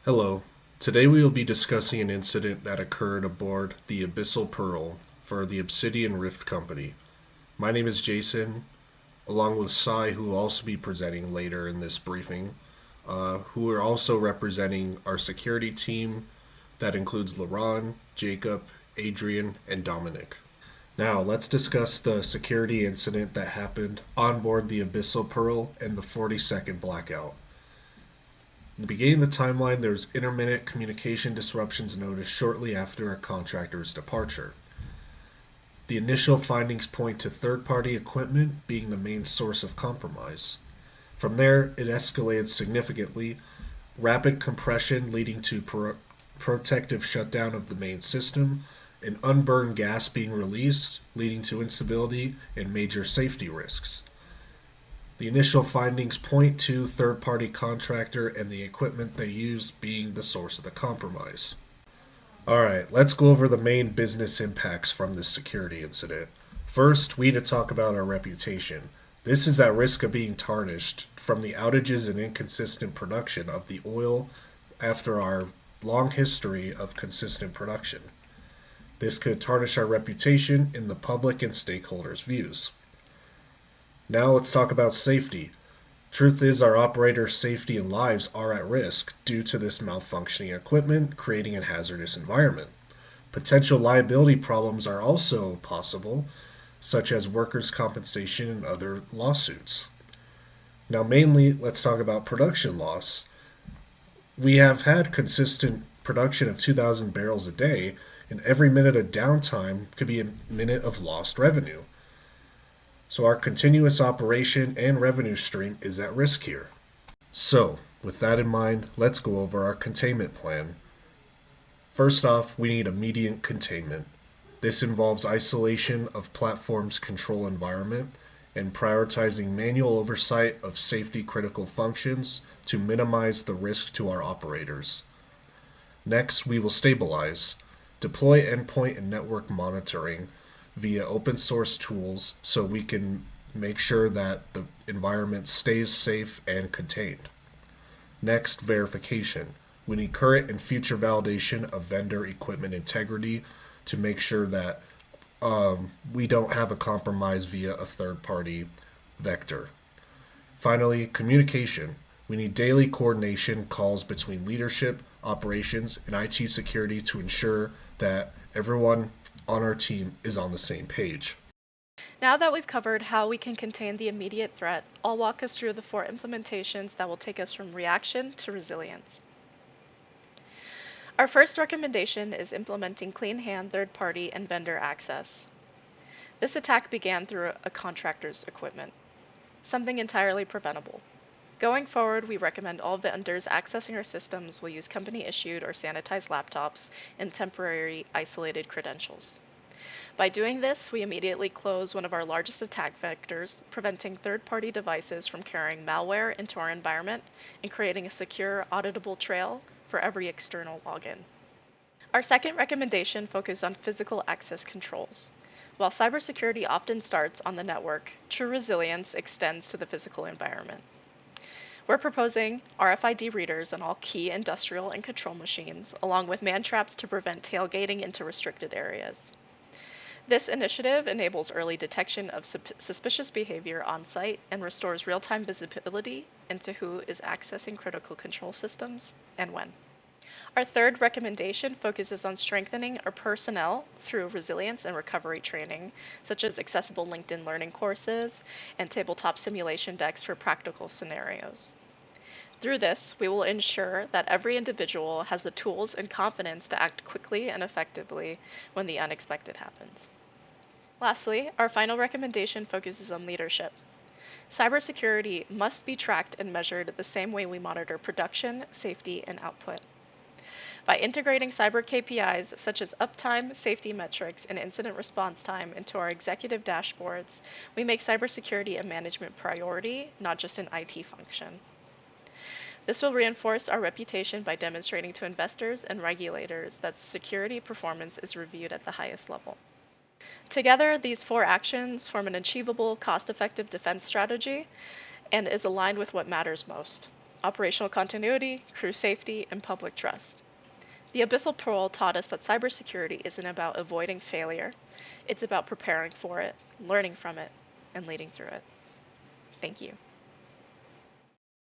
Hello. Today we will be discussing an incident that occurred aboard the Abyssal Pearl for the Obsidian Rift Company. My name is Jason, along with Sai, who will also be presenting later in this briefing, who are also representing our security team that includes Laron, Jacob, Adrian, and Dominic. Now, let's discuss the security incident that happened on board the Abyssal Pearl and the 40-second blackout. In the beginning of the timeline, there was intermittent communication disruptions noticed shortly after a contractor's departure. The initial findings point to third-party equipment being the main source of compromise. From there, it escalated significantly, rapid compression leading to protective shutdown of the main system, and unburned gas being released, leading to instability and major safety risks. The initial findings point to third-party contractor and the equipment they use being the source of the compromise. Alright, let's go over the main business impacts from this security incident. First, we need to talk about our reputation. This is at risk of being tarnished from the outages and inconsistent production of the oil after our long history of consistent production. This could tarnish our reputation in the public and stakeholders' views. Now let's talk about safety. Truth is, our operators' safety and lives are at risk due to this malfunctioning equipment creating a hazardous environment. Potential liability problems are also possible, such as workers' compensation and other lawsuits. Now, mainly, let's talk about production loss. We have had consistent production of 2,000 barrels a day, and every minute of downtime could be a minute of lost revenue. So our continuous operation and revenue stream is at risk here. So, with that in mind, let's go over our containment plan. First off, we need immediate containment. This involves isolation of platform's control environment and prioritizing manual oversight of safety critical functions to minimize the risk to our operators. Next, we will stabilize. Deploy endpoint and network monitoring via open source tools so we can make sure that the environment stays safe and contained. Next, verification. We need current and future validation of vendor equipment integrity to make sure that we don't have a compromise via a third party vector. Finally, communication. We need daily coordination calls between leadership, operations, and IT security to ensure that everyone on our team is on the same page. Now that we've covered how we can contain the immediate threat, I'll walk us through the 4 implementations that will take us from reaction to resilience. Our first recommendation is implementing clean hand third-party and vendor access. This attack began through a contractor's equipment, something entirely preventable. Going forward, we recommend all vendors accessing our systems will use company-issued or sanitized laptops and temporary isolated credentials. By doing this, we immediately close one of our largest attack vectors, preventing third-party devices from carrying malware into our environment and creating a secure, auditable trail for every external login. Our second recommendation focuses on physical access controls. While cybersecurity often starts on the network, true resilience extends to the physical environment. We're proposing RFID readers on all key industrial and control machines, along with man traps to prevent tailgating into restricted areas. This initiative enables early detection of suspicious behavior on site and restores real-time visibility into who is accessing critical control systems and when. Our third recommendation focuses on strengthening our personnel through resilience and recovery training, such as accessible LinkedIn learning courses and tabletop simulation decks for practical scenarios. Through this, we will ensure that every individual has the tools and confidence to act quickly and effectively when the unexpected happens. Lastly, our final recommendation focuses on leadership. Cybersecurity must be tracked and measured the same way we monitor production, safety, and output. By integrating cyber KPIs such as uptime, safety metrics, and incident response time into our executive dashboards, we make cybersecurity a management priority, not just an IT function. This will reinforce our reputation by demonstrating to investors and regulators that security performance is reviewed at the highest level. Together, these 4 actions form an achievable, cost-effective defense strategy and is aligned with what matters most: operational continuity, crew safety, and public trust. The Abyssal Pearl taught us that cybersecurity isn't about avoiding failure, it's about preparing for it, learning from it, and leading through it. Thank you.